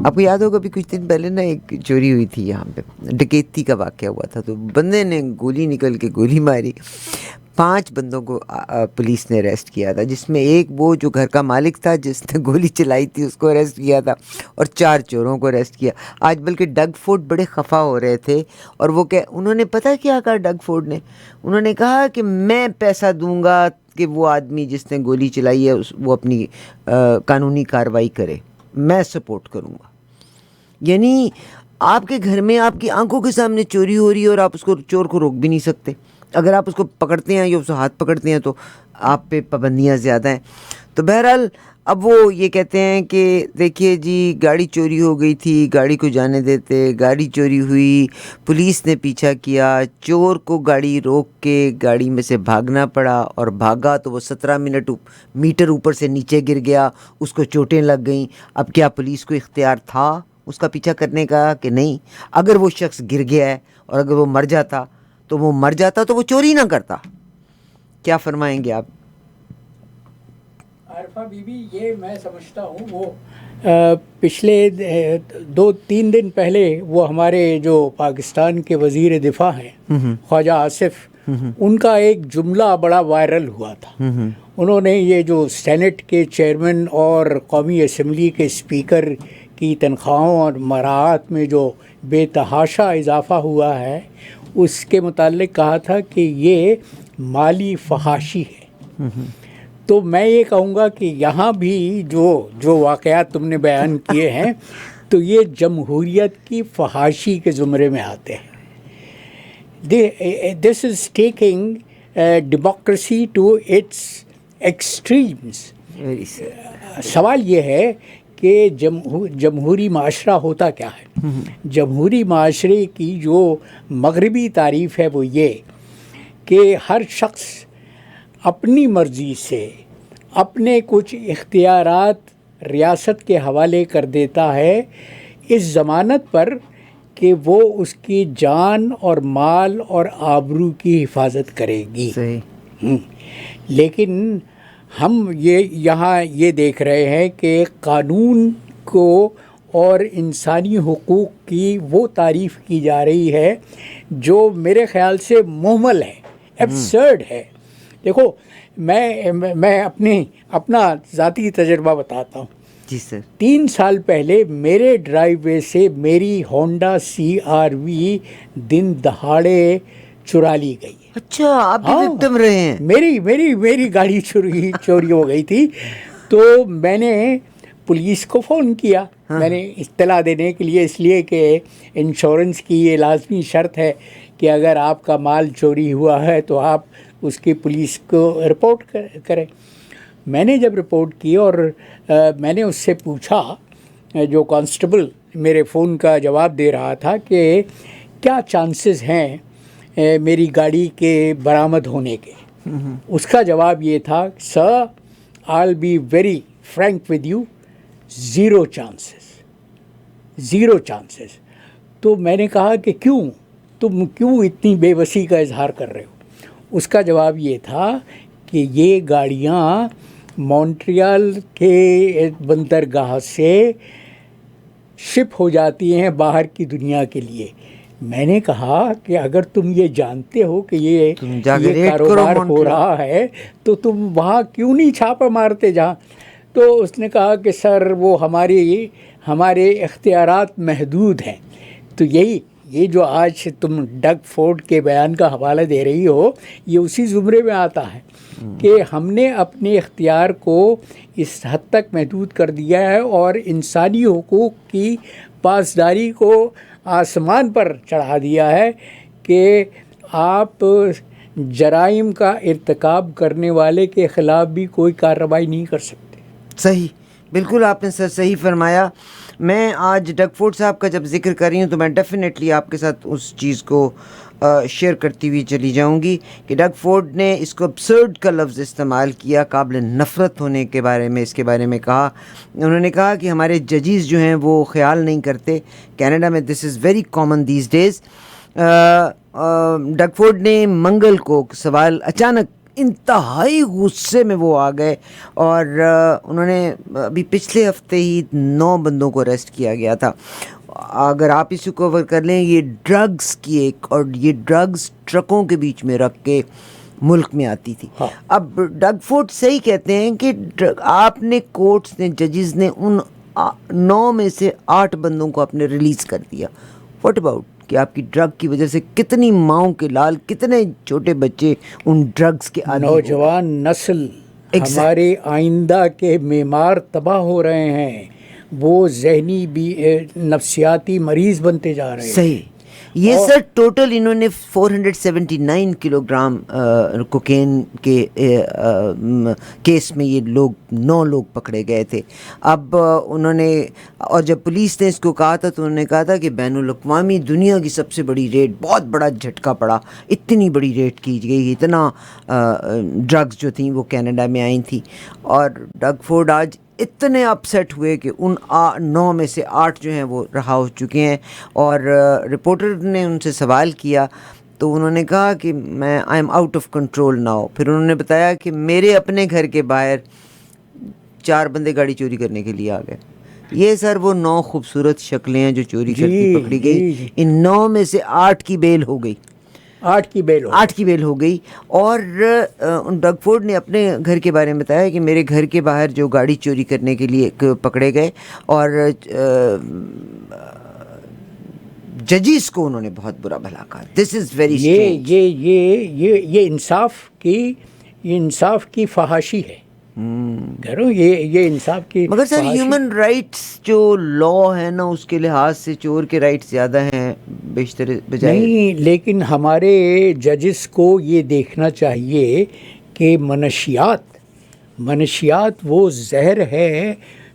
آپ کو یاد ہوگا بھی کچھ دن پہلے نا ایک چوری ہوئی تھی یہاں پہ، ڈکیتی کا واقعہ ہوا تھا، تو بندے نے گولی نکل کے گولی ماری، 5 بندوں کو پولیس نے اریسٹ کیا تھا، جس میں ایک وہ جو گھر کا مالک تھا جس نے گولی چلائی تھی اس کو اریسٹ کیا تھا، اور 4 چوروں کو اریسٹ کیا. آج بلکہ ڈگ فورڈ بڑے خفا ہو رہے تھے، اور وہ انہوں نے پتہ کیا کہا ڈگ فورڈ نے؟ انہوں نے کہا کہ میں پیسہ دوں گا کہ وہ آدمی جس نے گولی چلائی ہے وہ اپنی قانونی کارروائی کرے، میں سپورٹ کروں گا. یعنی آپ کے گھر میں آپ کی آنکھوں کے سامنے چوری ہو رہی ہے اور آپ اس کو چور کو روک بھی نہیں سکتے. اگر آپ اس کو پکڑتے ہیں یا اس کو ہاتھ پکڑتے ہیں تو آپ پہ پابندیاں زیادہ ہیں. تو بہرحال اب وہ یہ کہتے ہیں کہ دیکھیے جی گاڑی چوری ہو گئی تھی، گاڑی کو جانے دیتے، گاڑی چوری ہوئی، پولیس نے پیچھا کیا، چور کو گاڑی روک کے گاڑی میں سے بھاگنا پڑا، اور بھاگا تو وہ 17 میٹر اوپر سے نیچے گر گیا، اس کو چوٹیں لگ گئیں. اب کیا پولیس کو اختیار تھا اس کا پیچھا کرنے کا کہ نہیں؟ اگر وہ شخص گر گیا ہے اور اگر وہ مر جاتا تو وہ چوری نہ کرتا. کیا فرمائیں گے آپ؟ عارفہ بی بی، یہ میں سمجھتا ہوں وہ پچھلے 2-3 دن پہلے وہ ہمارے جو پاکستان کے وزیر دفاع ہیں خواجہ آصف، ان کا ایک جملہ بڑا وائرل ہوا تھا. انہوں نے یہ جو سینٹ کے چیئرمین اور قومی اسمبلی کے اسپیکر کی تنخواہوں اور مراعات میں جو بے تحاشا اضافہ ہوا ہے اس کے متعلق کہا تھا کہ یہ مالی فحاشی ہے. تو میں یہ کہوں گا کہ یہاں بھی جو واقعات تم نے بیان کیے ہیں تو یہ جمہوریت کی فحاشی کے زمرے میں آتے ہیں. This is taking democracy to its extremes. سوال یہ ہے کہ جمہوری معاشرہ ہوتا کیا ہے؟ جمہوری معاشرے کی جو مغربی تعریف ہے وہ یہ کہ ہر شخص اپنی مرضی سے اپنے کچھ اختیارات ریاست کے حوالے کر دیتا ہے اس ضمانت پر کہ وہ اس کی جان اور مال اور آبرو کی حفاظت کرے گی. لیکن ہم یہاں یہ دیکھ رہے ہیں کہ قانون کو اور انسانی حقوق کی وہ تعریف کی جا رہی ہے جو میرے خیال سے مہمل ہے، ایبسرڈ ہے. دیکھو میں اپنا ذاتی تجربہ بتاتا ہوں. جی سر. 3 سال پہلے میرے ڈرائیو وے سے میری ہونڈا CR-V دن دہاڑے چرا لی گئی. اچھا، آپ بھی وکٹم رہے ہیں؟ میری گاڑی چوری ہو گئی تھی. تو میں نے پولیس کو فون کیا، میں نے اطلاع دینے کے لیے، اس لیے کہ انشورنس کی یہ لازمی شرط ہے کہ اگر آپ کا مال چوری ہوا ہے تو آپ اس کی پولیس کو رپورٹ کریں. میں نے جب رپورٹ کی اور میں نے اس سے پوچھا، جو کانسٹیبل میرے فون کا جواب دے رہا تھا، کہ کیا چانسز ہیں میری گاڑی کے برآمد ہونے کے. اس کا جواب یہ تھا، سر I'll be very frank with you, 0 chances. تو میں نے کہا کہ تم کیوں اتنی بے بسی کا اظہار کر رہے ہو؟ اس کا جواب یہ تھا کہ یہ گاڑیاں مونٹریال کے بندرگاہ سے شپ ہو جاتی ہیں باہر کی دنیا کے لیے. میں نے کہا کہ اگر تم یہ جانتے ہو کہ یہ کاروبار ہو رہا ہے تو تم وہاں کیوں نہیں چھاپہ مارتے جہاں. تو اس نے کہا کہ سر وہ ہمارے اختیارات محدود ہیں. تو یہ جو آج تم ڈگ فورڈ کے بیان کا حوالہ دے رہی ہو، یہ اسی زمرے میں آتا ہے کہ ہم نے اپنے اختیار کو اس حد تک محدود کر دیا ہے اور انسانی حقوق کی پاسداری کو آسمان پر چڑھا دیا ہے کہ آپ جرائم کا ارتکاب کرنے والے کے خلاف بھی کوئی کارروائی نہیں کر سکتے. صحیح، بالکل آپ نے سر صحیح فرمایا. میں آج ڈگ فورڈ صاحب کا جب ذکر کر رہی ہوں تو میں ڈیفینیٹلی آپ کے ساتھ اس چیز کو شیئر کرتی ہوئی چلی جاؤں گی کہ ڈگ فورڈ نے اس کو ابسرڈ کا لفظ استعمال کیا، قابل نفرت ہونے کے بارے میں، اس کے بارے میں کہا. انہوں نے کہا کہ ہمارے ججز جو ہیں وہ خیال نہیں کرتے. کینیڈا میں this is very common these days. Doug Ford نے منگل کو سوال اچانک انتہائی غصے میں وہ آ گئے اور انہوں نے ابھی پچھلے ہفتے ہی 9 بندوں کو اریسٹ کیا گیا تھا. اگر آپ اسے کور کر لیں, یہ ڈرگز کی ایک, اور یہ ڈرگز ٹرکوں کے بیچ میں رکھ کے ملک میں آتی تھی. اب ڈگ فورڈ صحیح کہتے ہیں کہ آپ نے کورٹس نے, ججز نے ان 9 میں سے 8 بندوں کو آپ نے ریلیز کر دیا. واٹ اباؤٹ کہ آپ کی ڈرگ کی وجہ سے کتنی ماؤں کے لال, کتنے چھوٹے بچے ان ڈرگز کے عادی, نوجوان نسل ہمارے آئندہ کے معمار تباہ ہو رہے ہیں, وہ ذہنی بھی نفسیاتی مریض بنتے جا رہے ہیں. صحیح. یہ سر ٹوٹل انہوں نے 479 کلو گرام کوکین کے کیس میں یہ لوگ 9 لوگ پکڑے گئے تھے. اب انہوں نے, اور جب پولیس نے اس کو کہا تھا تو انہوں نے کہا تھا کہ بین الاقوامی دنیا کی سب سے بڑی ریڈ, بہت بڑا جھٹکا پڑا, اتنی بڑی ریڈ کی گئی, اتنا ڈرگز جو تھیں وہ کینیڈا میں آئی تھیں. اور ڈگ فورڈ آج اتنے اپسیٹ ہوئے کہ ان 9 میں سے 8 جو ہیں وہ رہا ہو چکے ہیں. اور رپورٹر نے ان سے سوال کیا تو انہوں نے کہا کہ میں I am out of control now. پھر انہوں نے بتایا کہ میرے اپنے گھر کے باہر 4 بندے گاڑی چوری کرنے کے لیے آ گئے. یہ سر وہ 9 خوبصورت شکلیں ہیں جو چوری کرتی پکڑی گئی. ان 9 میں سے 8 کی بیل ہو گئی, 8 کی بیل ہو گئی. اور ڈگ فورڈ نے اپنے گھر کے بارے میں بتایا کہ میرے گھر کے باہر جو گاڑی چوری کرنے کے لیے پکڑے گئے, اور ججز کو انہوں نے بہت برا بھلا کہا. دس از ویری اسٹرینج. یہ انصاف کی فحاشی ہے. یہ انصاف کی, مگر سر ہیومن رائٹس جو لا ہے نا, اس کے لحاظ سے چور کے رائٹس زیادہ ہیں بیشتر بجائے. نہیں, لیکن ہمارے ججز کو یہ دیکھنا چاہیے کہ منشیات وہ زہر ہے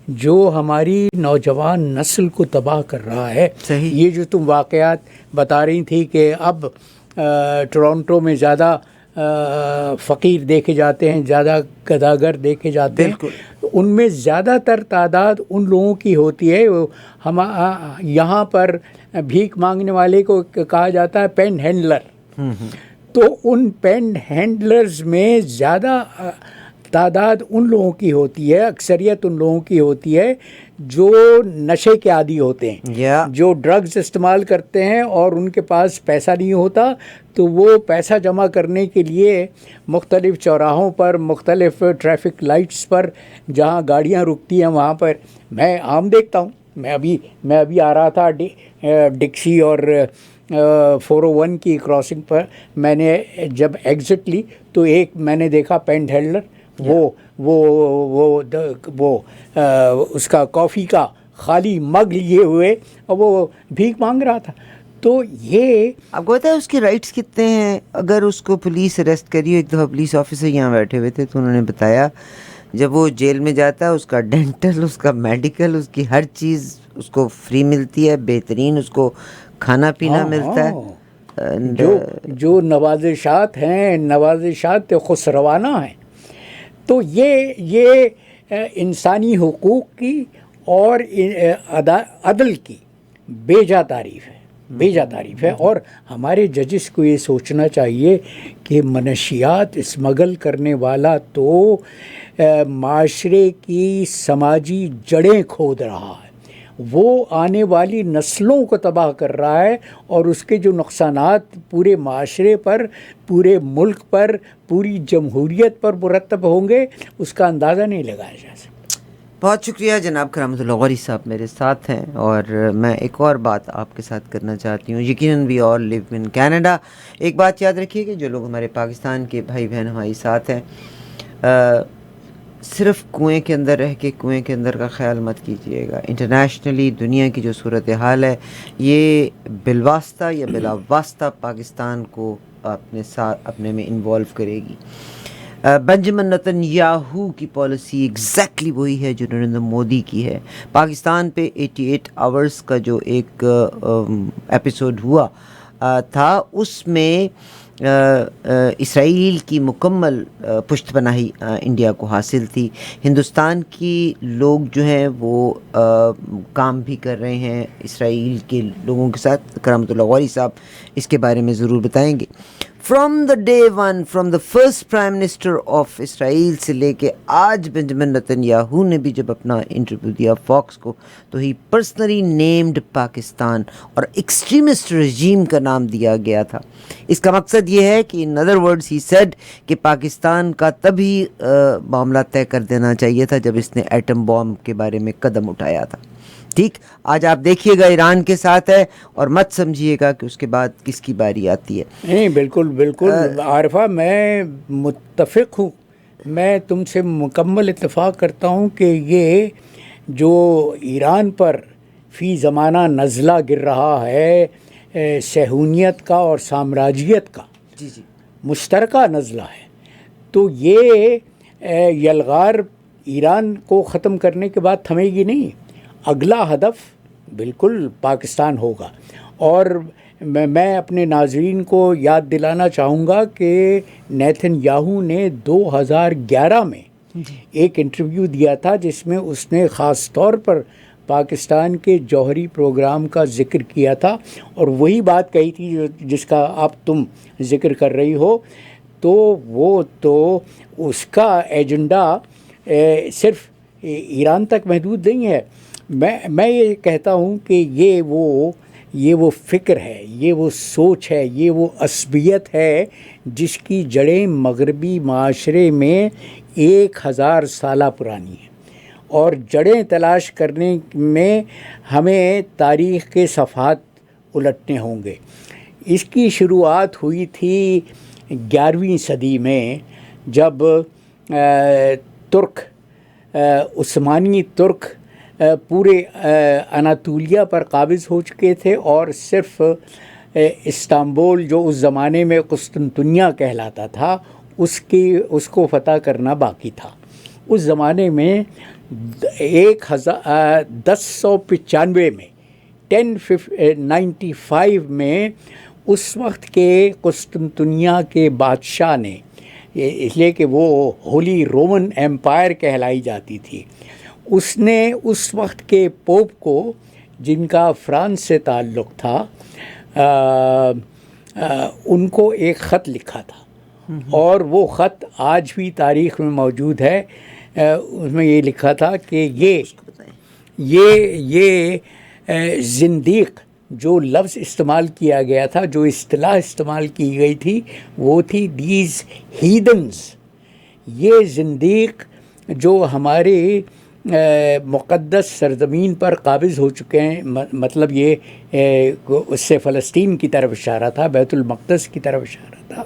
جو ہماری نوجوان نسل کو تباہ کر رہا ہے. صحیح. یہ جو تم واقعات بتا رہی تھی کہ اب ٹورانٹو میں زیادہ فقیر دیکھے جاتے ہیں, زیادہ گداگر دیکھے جاتے ہیں, ان میں زیادہ تر تعداد ان لوگوں کی ہوتی ہے. ہم یہاں پر بھیک مانگنے والے کو کہا جاتا ہے پین ہینڈلر. تو ان پین ہینڈلرز میں زیادہ تعداد ان لوگوں کی ہوتی ہے, اکثریت ان لوگوں کی ہوتی ہے جو نشے کے عادی ہوتے ہیں, جو ڈرگز استعمال کرتے ہیں اور ان کے پاس پیسہ نہیں ہوتا, تو وہ پیسہ جمع کرنے کے لیے مختلف چوراہوں پر, مختلف ٹریفک لائٹس پر جہاں گاڑیاں رکتی ہیں وہاں پر میں عام دیکھتا ہوں. میں ابھی آ رہا تھا ڈکسی اور 401 کی کراسنگ پر, میں نے جب ایگزٹ لی تو ایک میں نے دیکھا پین ہینڈلر, وہ اس کا کافی کا خالی مگ لیے ہوئے اور وہ بھیک مانگ رہا تھا. تو یہ آپ کو پتا ہے اس کے رائٹس کتنے ہیں؟ اگر اس کو پولیس اریسٹ کری, ایک دفعہ پولیس آفیسر یہاں بیٹھے ہوئے تھے تو انہوں نے بتایا جب وہ جیل میں جاتا ہے اس کا ڈینٹل, اس کا میڈیکل, اس کی ہر چیز اس کو فری ملتی ہے, بہترین اس کو کھانا پینا ملتا ہے. جو نوازشات ہیں, نوازشات خسروانہ ہیں. تو یہ انسانی حقوق کی اور عدل کی بیجا تعریف ہے. اور ہمارے ججز کو یہ سوچنا چاہیے کہ منشیات اسمگل کرنے والا تو معاشرے کی سماجی جڑیں کھود رہا ہے, وہ آنے والی نسلوں کو تباہ کر رہا ہے, اور اس کے جو نقصانات پورے معاشرے پر, پورے ملک پر, پوری جمہوریت پر مرتب ہوں گے, اس کا اندازہ نہیں لگایا جا سکتا. بہت شکریہ جناب کرامت اللہ غوری صاحب میرے ساتھ ہیں. اور میں ایک اور بات آپ کے ساتھ کرنا چاہتی ہوں. یقیناً وی آل لیو ان کینیڈا. ایک بات یاد رکھیے کہ جو لوگ ہمارے پاکستان کے بھائی بہن ہمارے ساتھ ہیں, صرف کنویں کے اندر رہ کے کنویں کے اندر کا خیال مت کیجیے گا. انٹرنیشنلی دنیا کی جو صورتحال ہے یہ بالواسطہ یا بلا واسطہ پاکستان کو اپنے میں انوالو کرے گی. بنجمن نتن یاہو کی پالیسی ایگزیکٹلی وہی ہے جو نریندر مودی کی ہے. پاکستان پہ 88 آورز کا جو ایک ایپیسوڈ ہوا تھا اس میں اسرائیل کی مکمل پشت پناہی انڈیا کو حاصل تھی. ہندوستان کی لوگ جو ہیں وہ کام بھی کر رہے ہیں اسرائیل کے لوگوں کے ساتھ. کرامت اللہ غوری صاحب اس کے بارے میں ضرور بتائیں گے. From the day one, from the first prime minister of Israel سے لے کے آج بنجمن نتن یاہو نے بھی جب اپنا انٹرویو دیا فاکس کو تو ہی پرسنلی نیمڈ پاکستان اور ایکسٹریمسٹ رجیم کا نام دیا گیا تھا. اس کا مقصد یہ ہے کہ in other words he said کہ پاکستان کا تبھی معاملہ طے کر دینا چاہیے تھا جب اس نے ایٹم بام کے بارے میں قدم اٹھایا تھا. ٹھیک، آج آپ دیکھیے گا ایران کے ساتھ ہے اور مت سمجھیے گا کہ اس کے بعد کس کی باری آتی ہے. نہیں، بالکل بالکل عارفہ، میں متفق ہوں، میں تم سے مکمل اتفاق کرتا ہوں کہ یہ جو ایران پر فی زمانہ نزلہ گر رہا ہے صہیونیت کا اور سامراجیت کا، جی جی مشترکہ نزلہ ہے، تو یہ یلغار ایران کو ختم کرنے کے بعد تھمے گی نہیں. اگلا ہدف بالکل پاکستان ہوگا. اور میں اپنے ناظرین کو یاد دلانا چاہوں گا کہ نیتن یاہو نے 2011 میں ایک انٹرویو دیا تھا جس میں اس نے خاص طور پر پاکستان کے جوہری پروگرام کا ذکر کیا تھا، اور وہی بات کہی تھی جس کا اب تم ذکر کر رہی ہو. تو وہ تو اس کا ایجنڈا صرف ایران تک محدود نہیں ہے. میں یہ کہتا ہوں کہ یہ وہ فکر ہے، یہ وہ سوچ ہے، یہ وہ عصبیت ہے جس کی جڑیں مغربی معاشرے میں 1000 سالہ پرانی ہیں، اور جڑیں تلاش کرنے میں ہمیں تاریخ کے صفحات الٹنے ہوں گے. اس کی شروعات ہوئی تھی 11ویں صدی میں، جب ترک عثمانی ترک پورے اناطولیہ پر قابض ہو چکے تھے، اور صرف استنبول جو اس زمانے میں قسطنطنیہ کہلاتا تھا اس کو فتح کرنا باقی تھا. اس زمانے میں 1095 میں 1095 میں اس وقت کے قسطنطنیہ کے بادشاہ نے، اس لیے کہ وہ ہولی رومن ایمپائر کہلائی جاتی تھی، اس نے اس وقت کے پوپ کو، جن کا فرانس سے تعلق تھا، ان کو ایک خط لکھا تھا، اور وہ خط آج بھی تاریخ میں موجود ہے. اس میں یہ لکھا تھا کہ یہ زندیق جو لفظ استعمال کیا گیا تھا، جو اصطلاح استعمال کی گئی تھی، وہ تھی دیز ہیدنز. یہ زندیق جو ہمارے مقدس سرزمین پر قابض ہو چکے ہیں، مطلب یہ اس سے فلسطین کی طرف اشارہ تھا، بیت المقدس کی طرف اشارہ تھا،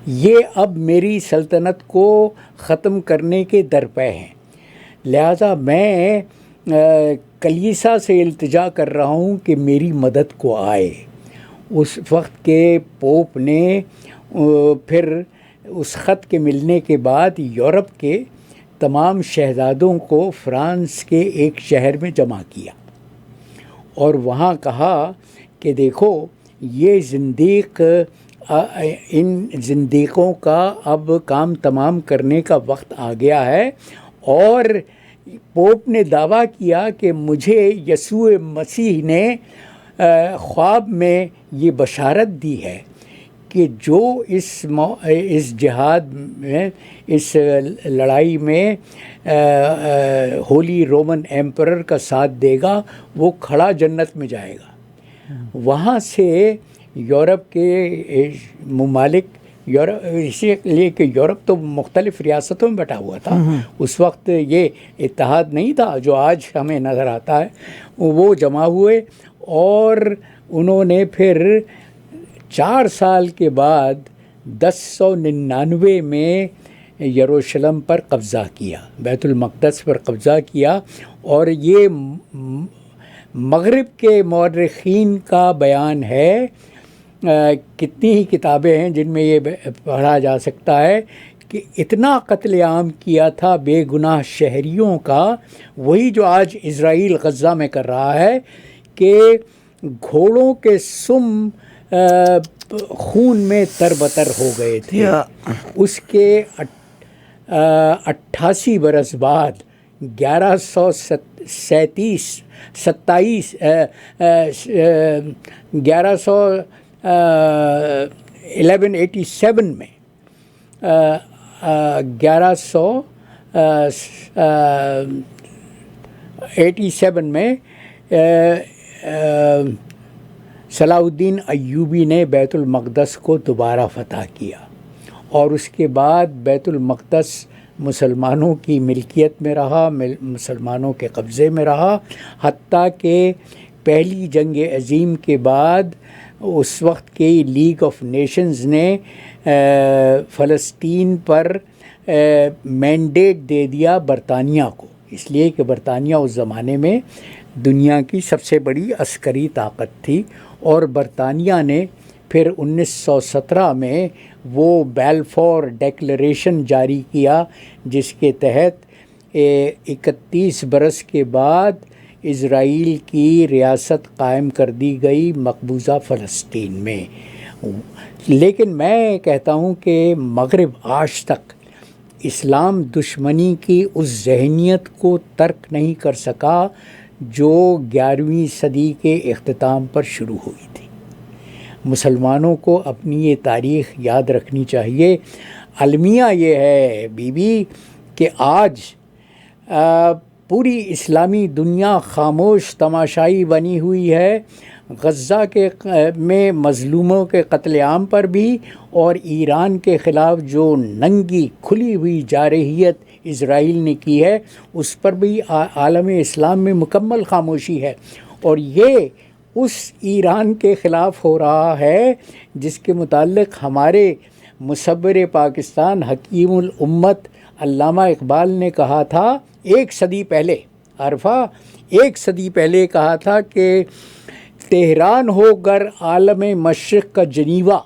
یہ اب میری سلطنت کو ختم کرنے کے درپے ہیں. لہذا میں کلیسا سے التجا کر رہا ہوں کہ میری مدد کو آئے. اس وقت کے پوپ نے پھر اس خط کے ملنے کے بعد یورپ کے تمام شہزادوں کو فرانس کے ایک شہر میں جمع کیا، اور وہاں کہا کہ دیکھو، یہ زندیق، ان زندیقوں کا اب کام تمام کرنے کا وقت آ گیا ہے. اور پوپ نے دعویٰ کیا کہ مجھے یسوع مسیح نے خواب میں یہ بشارت دی ہے کہ جو اس جہاد میں، اس لڑائی میں ہولی رومن ایمپرر کا ساتھ دے گا، وہ کھڑا جنت میں جائے گا. وہاں سے یورپ کے ممالک، اسی لیے کہ یورپ تو مختلف ریاستوں میں بٹا ہوا تھا، اس وقت یہ اتحاد نہیں تھا جو آج ہمیں نظر آتا ہے، وہ جمع ہوئے، اور انہوں نے پھر 4 سال کے بعد 1099 میں یروشلم پر قبضہ کیا، بیت المقدس پر قبضہ کیا. اور یہ مغرب کے مورخین کا بیان ہے، کتنی ہی کتابیں ہیں جن میں یہ پڑھا جا سکتا ہے کہ اتنا قتل عام کیا تھا بے گناہ شہریوں کا، وہی جو آج اسرائیل غزہ میں کر رہا ہے، کہ گھوڑوں کے سم خون میں تربتر ہو گئے تھے. اس کے 88 برس بعد 1127 1187 میں 1187 میں صلاح الدین ایوبی نے بیت المقدس کو دوبارہ فتح کیا، اور اس کے بعد بیت المقدس مسلمانوں کی ملکیت میں رہا، مسلمانوں کے قبضے میں رہا، حتیٰ کہ پہلی جنگ عظیم کے بعد اس وقت کی لیگ آف نیشنز نے فلسطین پر مینڈیٹ دے دیا برطانیہ کو، اس لیے کہ برطانیہ اس زمانے میں دنیا کی سب سے بڑی عسکری طاقت تھی، اور برطانیہ نے پھر 1917 میں وہ بیلفور ڈیکلریشن جاری کیا، جس کے تحت 31 برس کے بعد اسرائیل کی ریاست قائم کر دی گئی مقبوضہ فلسطین میں۔ لیکن میں کہتا ہوں کہ مغرب آج تک اسلام دشمنی کی اس ذہنیت کو ترک نہیں کر سکا جو 11ویں صدی کے اختتام پر شروع ہوئی تھی۔ مسلمانوں کو اپنی یہ تاریخ یاد رکھنی چاہیے۔ المیہ یہ ہے بی بی کہ آج پوری اسلامی دنیا خاموش تماشائی بنی ہوئی ہے، غزہ کے میں مظلوموں کے قتل عام پر بھی، اور ایران کے خلاف جو ننگی کھلی ہوئی جارحیت اسرائیل نے کی ہے اس پر بھی عالم اسلام میں مکمل خاموشی ہے، اور یہ اس ایران کے خلاف ہو رہا ہے جس کے متعلق ہمارے مصور پاکستان حکیم الامت علامہ اقبال نے کہا تھا 1 صدی پہلے، عرفہ 1 صدی پہلے کہا تھا کہ تہران ہو گر عالم مشرق کا جنیوا،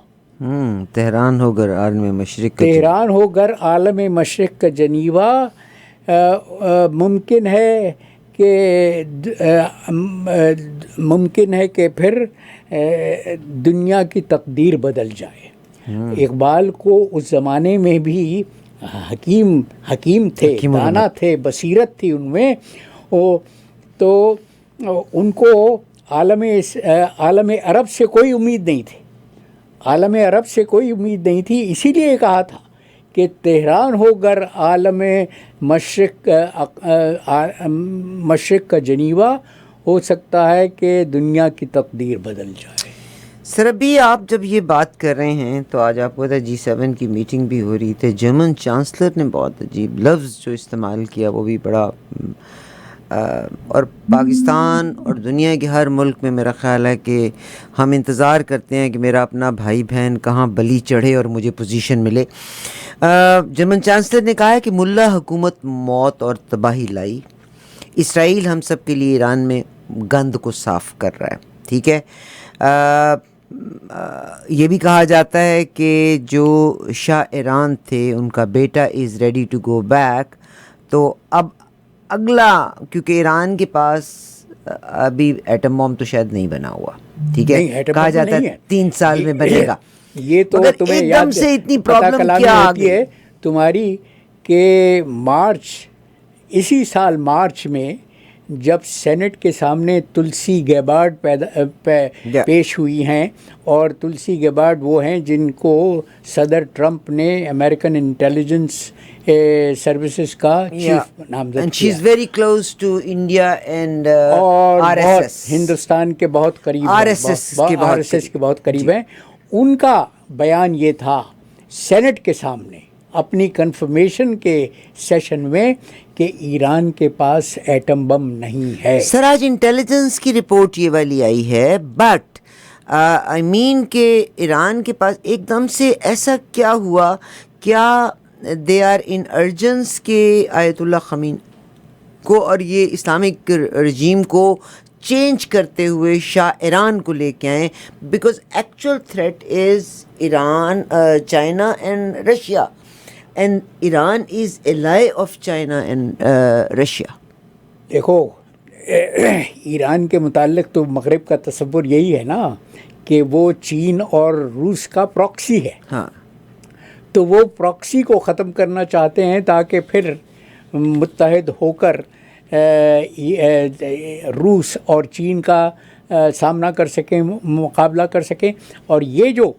تہران ہو گر عالم مشرق کا تہران ہو گر عالم مشرق کا جنیوا، ممکن ہے کہ پھر دنیا کی تقدیر بدل جائے۔ اقبال کو اس زمانے میں بھی حکیم تھے، دانا تھے، بصیرت تھی ان میں، تو ان کو عالم عرب سے کوئی امید نہیں تھی، عالم عرب سے کوئی امید نہیں تھی، اسی لیے کہا تھا کہ تہران ہو گر عالم مشرق کا جنیوا، ہو سکتا ہے کہ دنیا کی تقدیر بدل جائے۔ سر ابھی آپ جب یہ بات کر رہے ہیں تو آج آپ کو پتا G7 کی میٹنگ بھی ہو رہی تھی، جرمن چانسلر نے بہت عجیب لفظ جو استعمال کیا وہ بھی بڑا اور پاکستان اور دنیا کے ہر ملک میں میرا خیال ہے کہ ہم انتظار کرتے ہیں کہ میرا اپنا بھائی بہن کہاں بلی چڑھے اور مجھے پوزیشن ملے۔ جرمن چانسلر نے کہا ہے کہ ملا حکومت موت اور تباہی لائی، اسرائیل ہم سب کے لیے ایران میں گند کو صاف کر رہا ہے، ٹھیک ہے۔ یہ بھی کہا جاتا ہے کہ جو شاہ ایران تھے ان کا بیٹا is ready to go back, تو اب اگلا، کیونکہ ایران کے پاس ابھی ایٹم بم تو شاید نہیں بنا ہوا، ٹھیک ہے، کہا جاتا ہے 3 سال میں بنے گا، یہ تو تمہیں ایک دم سے اتنی پرابلم کیا آ گئی ہے تمہاری کہ اسی سال مارچ میں جب سینٹ کے سامنے تلسی گیبارڈ پیش ہوئی ہیں، اور تلسی گیبارڈ وہ ہیں جن کو صدر ٹرمپ نے امریکن انٹیلیجنس سروسز کا چیف نامزد کیا، very close to India and اور ہندوستان کے بہت قریب، آر ایس ایس کے بہت قریب ہیں۔ ان کا بیان یہ تھا سینٹ کے سامنے اپنی کنفرمیشن کے سیشن میں کہ ایران کے پاس ایٹم بم نہیں ہے۔ سر آج انٹیلیجنس کی رپورٹ یہ والی آئی ہے، بٹ آئی مین کہ ایران کے پاس ایک دم سے ایسا کیا ہوا، کیا دے آر ان ارجنس کے آیت اللہ خمینی کو اور یہ اسلامک رجیم کو چینج کرتے ہوئے شاہ ایران کو لے کے آئیں، because actual threat is Iran, China and Russia, and Iran is ایلائی of China and Russia. دیکھو ایران کے متعلق تو مغرب کا تصور یہی ہے نا کہ وہ چین اور روس کا پراکسی ہے، ہاں، تو وہ پراکسی کو ختم کرنا چاہتے ہیں تاکہ پھر متحد ہو کر روس اور چین کا سامنا کر سکیں، مقابلہ کر سکیں۔ اور یہ جو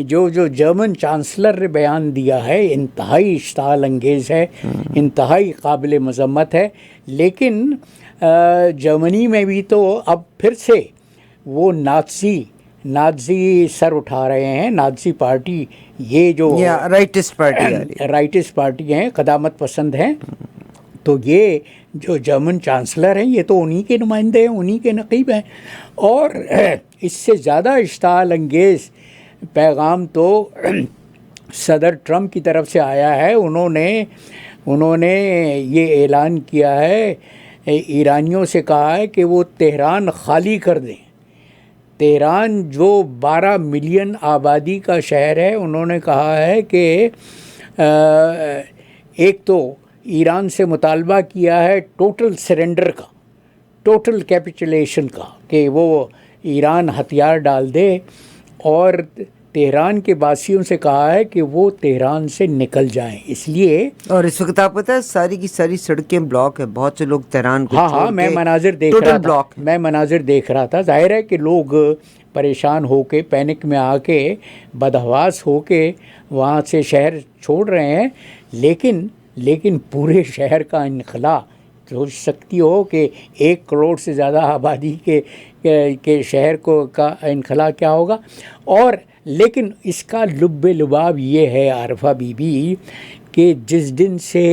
جو جرمن چانسلر نے بیان دیا ہے انتہائی اشتعال انگیز ہے، انتہائی قابل مذمت ہے. لیکن جرمنی میں بھی تو اب پھر سے وہ نازی سر اٹھا رہے ہیں. نازی پارٹی، یہ جو رائٹسٹ پارٹی رائٹسٹ پارٹی ہیں، قدامت پسند ہیں. تو یہ جو جرمن چانسلر ہیں یہ تو انہی کے نمائندے ہیں، انہی کے نقیب ہیں. اور اس سے زیادہ اشتعال انگیز پیغام تو صدر ٹرمپ کی طرف سے آیا ہے. انہوں نے یہ اعلان کیا ہے، ایرانیوں سے کہا ہے کہ وہ تہران خالی کر دیں. تہران جو 12 ملین آبادی کا شہر ہے، انہوں نے کہا ہے کہ ایک تو ایران سے مطالبہ کیا ہے ٹوٹل سرنڈر کا، ٹوٹل کیپیچولیشن کا، کہ وہ ایران ہتھیار ڈال دے، اور تہران کے باسیوں سے کہا ہے کہ وہ تہران سے نکل جائیں. اس لیے اور اس وقت آپ پتہ ہے ساری کی ساری سڑکیں بلاک ہیں، بہت سے لوگ تہران کو چھوڑ کے میں مناظر دیکھ رہا تھا. ظاہر ہے کہ لوگ پریشان ہو کے، پینک میں آ کے، بدحواس ہو کے وہاں سے شہر چھوڑ رہے ہیں. لیکن پورے شہر کا انخلا، سوچ سکتی ہو کہ 1 کروڑ سے زیادہ آبادی کے شہر کا انخلا کیا ہوگا. اور لیکن اس کا لب لباب یہ ہے عارفہ بی بی کہ جس دن سے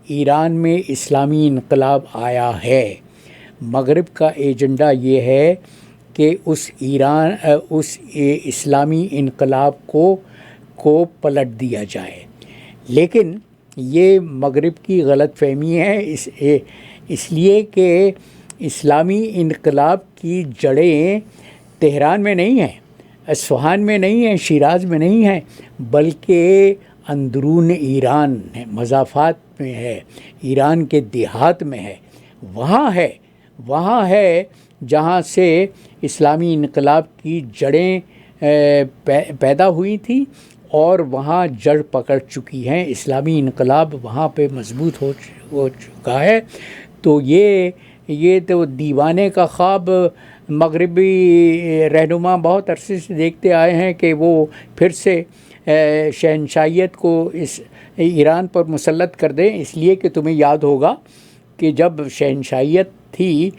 ایران میں اسلامی انقلاب آیا ہے، مغرب کا ایجنڈا یہ ہے کہ اس اسلامی انقلاب کو پلٹ دیا جائے. لیکن یہ مغرب کی غلط فہمی ہے، اس لیے کہ اسلامی انقلاب کی جڑیں تہران میں نہیں ہیں، اصفہان میں نہیں ہیں، شیراز میں نہیں ہیں، بلکہ اندرون ایران ہے، مضافات میں ہے، ایران کے دیہات میں ہے. وہاں ہے جہاں سے اسلامی انقلاب کی جڑیں پیدا ہوئی تھیں، اور وہاں جڑ پکڑ چکی ہیں. اسلامی انقلاب وہاں پہ مضبوط ہو چکا ہے. تو یہ تو دیوانے کا خواب مغربی رہنما بہت عرصے سے دیکھتے آئے ہیں کہ وہ پھر سے شہنشاہیت کو اس ایران پر مسلط کر دیں. اس لیے کہ تمہیں یاد ہوگا کہ جب شہنشاہیت تھی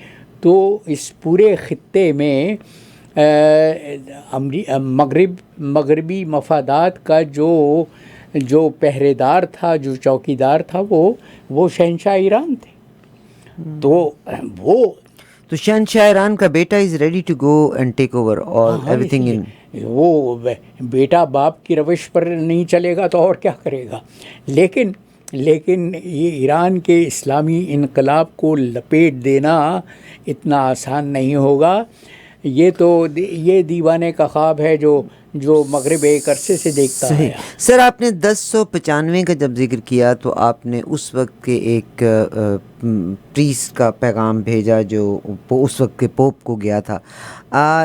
تو اس پورے خطے میں مغربی مفادات کا جو پہرے دار تھا، جو چوکیدار تھا، وہ شہنشاہ ایران تھے. تو شہنشاہ ایران کا بیٹا is ready to go and take over all every thing in. وہ بیٹا باپ کی روش پر نہیں چلے گا تو اور کیا کرے گا. لیکن یہ ایران کے اسلامی انقلاب کو لپیٹ دینا اتنا آسان نہیں ہوگا. یہ دیوانے کا خواب ہے جو مغرب ایک عرصے سے دیکھتا ہے. سر آپ نے 1095 کا جب ذکر کیا تو آپ نے اس وقت کے ایک پریسٹ کا پیغام بھیجا جو اس وقت کے پوپ کو گیا تھا.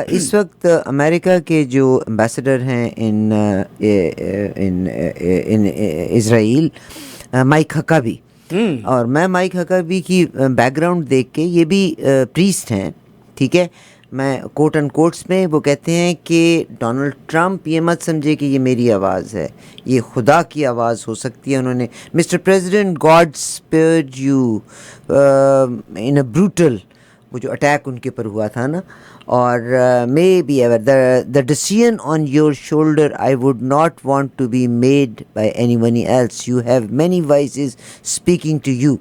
اس وقت امریکہ کے جو امبیسڈر ہیں ان اسرائیل، مائک ہکابی، اور میں مائک ہکابی کی بیک گراؤنڈ دیکھ کے، یہ بھی پریسٹ ہیں، ٹھیک ہے، میں کوٹ اینڈ کوٹس میں وہ کہتے ہیں کہ ڈونلڈ ٹرمپ یہ مت سمجھے کہ یہ میری آواز ہے، یہ خدا کی آواز ہو سکتی ہے. انہوں نے mister president God spared you in a brutal, وہ جو اٹیک ان کے پر ہوا تھا نا، اور maybe ever the decision on your shoulder I would not want to be made by anyone else, you have many voices speaking to you.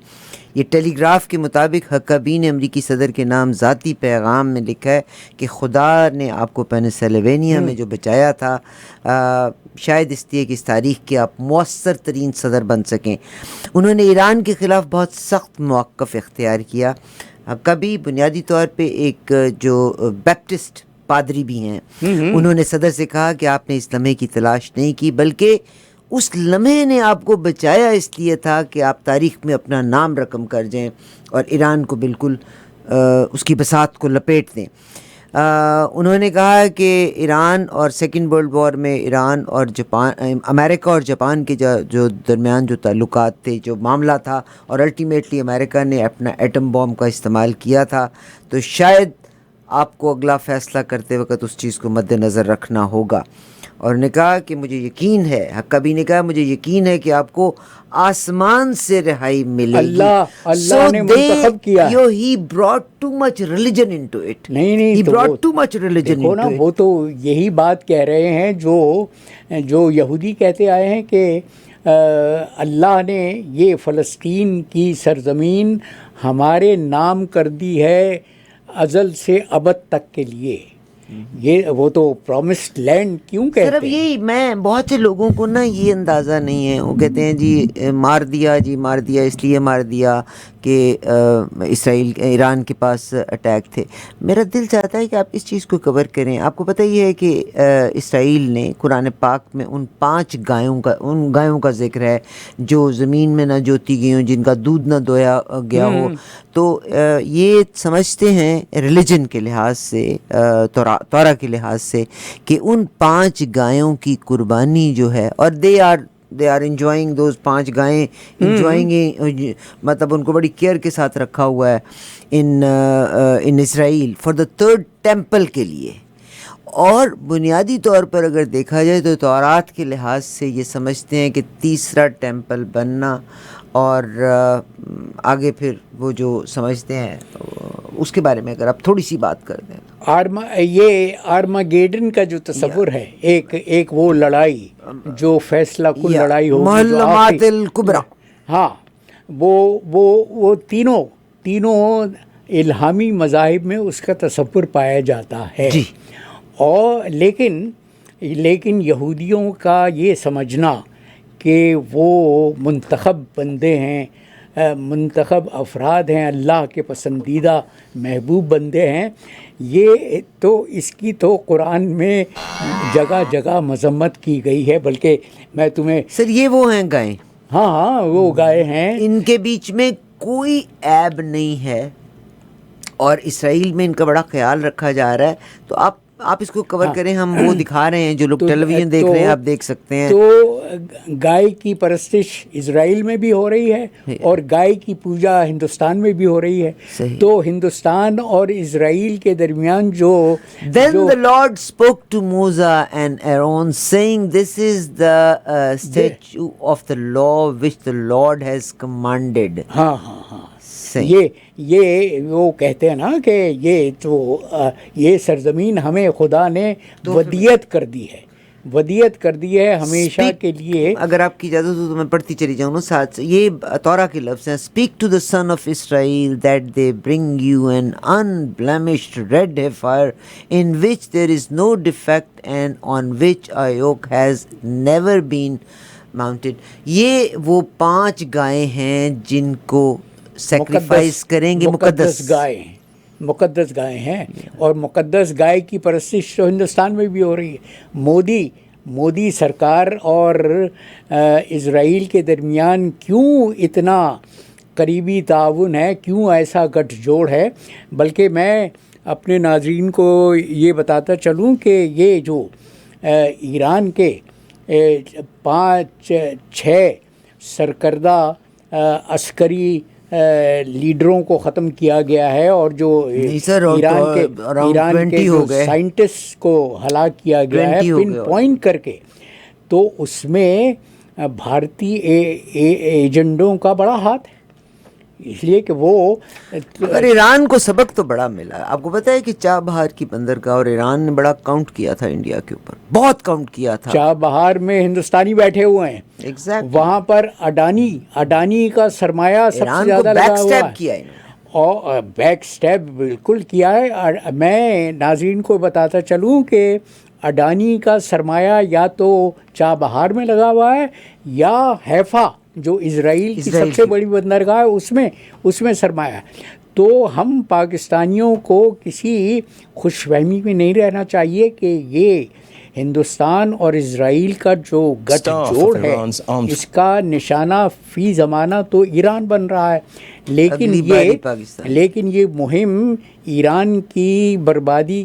یہ ٹیلی graph کے مطابق ہکابی نے امریکی صدر کے نام ذاتی پیغام میں لکھا ہے کہ خدا نے آپ کو پینسلوینیا میں جو بچایا تھا، شاید اس لیے کہ اس تاریخ کے آپ مؤثر ترین صدر بن سکیں. انہوں نے ایران کے خلاف بہت سخت موقف اختیار کیا. کبھی بنیادی طور پہ ایک جو بیپٹسٹ پادری بھی ہیں، انہوں نے صدر سے کہا کہ آپ نے اس لمحے کی تلاش نہیں کی، بلکہ اس لمحے نے آپ کو بچایا اس لیے تھا کہ آپ تاریخ میں اپنا نام رقم کر جائیں اور ایران کو بالکل اس کی بساط کو لپیٹ دیں. انہوں نے کہا کہ ایران اور سیکنڈ ورلڈ وار میں ایران اور جاپان، امریکہ اور جاپان کے جو درمیان جو تعلقات تھے، جو معاملہ تھا، اور الٹیمیٹلی امریکہ نے اپنا ایٹم بام کا استعمال کیا تھا، تو شاید آپ کو اگلا فیصلہ کرتے وقت اس چیز کو مد نظر رکھنا ہوگا. اور نے کہا کہ مجھے یقین ہے، حقابی نے کہا مجھے یقین ہے کہ آپ کو آسمان سے رہائی ملے گی. اللہ نے منتخب کیا ہے. He brought too much religion into it. نہیں He تو brought too much religion دیکھو نا، into it. وہ تو یہی بات کہہ رہے ہیں جو یہودی کہتے آئے ہیں کہ اللہ نے یہ فلسطین کی سرزمین ہمارے نام کر دی ہے ازل سے ابد تک کے لیے. یہ وہ تو پرومسڈ لینڈ کیوں سر اب کہتے ہیں؟ یہی میں بہت سے لوگوں کو نا یہ اندازہ نہیں ہے، وہ کہتے ہیں جی مار دیا اس لیے مار دیا کہ ایران کے پاس اٹیک تھے. میرا دل چاہتا ہے کہ آپ اس چیز کو کور کریں. آپ کو پتہ یہ ہے کہ اسرائیل نے قرآن پاک میں ان 5 گایوں کا ذکر ہے جو زمین میں نہ جوتی گئی ہوں، جن کا دودھ نہ دویا گیا ہو. تو یہ سمجھتے ہیں ریلیجن کے لحاظ سے، تورا کے لحاظ سے، کہ ان 5 گایوں کی قربانی جو ہے، اور دے آر انجوائنگ دوز 5 گائیں، مطلب ان کو بڑی کیئر کے ساتھ رکھا ہوا ہے ان اسرائیل فار دا 3rd ٹیمپل کے لیے. اور بنیادی طور پر اگر دیکھا جائے تو تورات کے لحاظ سے یہ سمجھتے ہیں کہ 3را ٹیمپل بننا، اور آگے پھر وہ جو سمجھتے ہیں اس کے بارے میں اگر آپ تھوڑی سی بات کر دیں. یہ آرماگیڈن کا جو تصور ہے، ایک وہ لڑائی جو فیصلہ کن لڑائی ہوگی، محلمات الکبریٰ. ہاں، وہ تینوں الہامی مذاہب میں اس کا تصور پایا جاتا ہے. جی. اور لیکن یہودیوں کا یہ سمجھنا کہ وہ منتخب بندے ہیں، منتخب افراد ہیں، اللہ کے پسندیدہ محبوب بندے ہیں، یہ تو اس کی تو قرآن میں جگہ جگہ مذمت کی گئی ہے. بلکہ میں تمہیں سر یہ وہ ہیں گائیں، ہاں وہ گائے ہیں، ان کے بیچ میں کوئی عیب نہیں ہے، اور اسرائیل میں ان کا بڑا خیال رکھا جا رہا ہے. تو آپ اس کو کور کریں. ہم وہ دکھا رہے ہیں، جو لوگ ٹیلی ویژن دیکھ رہے ہیں آپ دیکھ سکتے ہیں. تو گائے کی پرستش اسرائیل میں بھی ہو رہی ہے، اور گائے کی پوجا ہندوستان میں بھی ہو رہی ہے. تو ہندوستان اور اسرائیل کے درمیان Then the Lord spoke to Moses and Aaron, saying, This is the statute of the law which the Lord has commanded. ہاں یہ وہ کہتے ہیں نا کہ یہ سرزمین ہمیں خدا نے ودیت کر دی ہے ہمیشہ کے لیے. اگر آپ کی اجازت ہو تو میں پڑھتی چلی جاؤں نا ساتھ سے. یہ تورا کے لفظ ہیں. Speak to the son of Israel that they bring you an unblemished red heifer in which there is no defect and on which a yoke has never been mounted. یہ وہ 5 گائیں ہیں جن کو سیکریفائس کریں گے. مقدس گائے ہیں، اور مقدس گائے کی پرستش تو ہندوستان میں بھی ہو رہی ہے. مودی سرکار اور اسرائیل کے درمیان کیوں اتنا قریبی تعاون ہے، کیوں ایسا گٹھ جوڑ ہے؟ بلکہ میں اپنے ناظرین کو یہ بتاتا چلوں کہ یہ جو ایران کے 5-6 سرکردہ عسکری لیڈروں کو ختم کیا گیا ہے، اور جو ایران کے سائنٹسٹ کو ہلاک کیا گیا ہے پن پوائنٹ کر کے، تو اس میں بھارتی ایجنڈوں کا بڑا ہاتھ ہے. اس لیے کہ وہ اور ایران کو سبق تو بڑا ملا. آپ کو پتہ ہے کہ چابہار کی بندرگاہ اور ایران نے بڑا کاؤنٹ کیا تھا انڈیا کے اوپر، بہت کاؤنٹ کیا تھا. چابہار میں ہندوستانی بیٹھے ہوئے ہیں. وہاں پر اڈانی کا سرمایہ سب سے زیادہ لگا ہوا ہے، اور بیک سٹیپ بالکل کیا ہے. میں ناظرین کو بتاتا چلوں کہ اڈانی کا سرمایہ یا تو چابہار میں لگا ہوا ہے، یا حیفا جو اسرائیل کی سب سے بڑی بندرگاہ ہے اس میں سرمایہ ہے. تو ہم پاکستانیوں کو کسی خوش فہمی میں نہیں رہنا چاہیے کہ یہ ہندوستان اور اسرائیل کا جو گٹھ جوڑ ہے اس کا نشانہ فی زمانہ تو ایران بن رہا ہے. لیکن یہ مہم ایران کی بربادی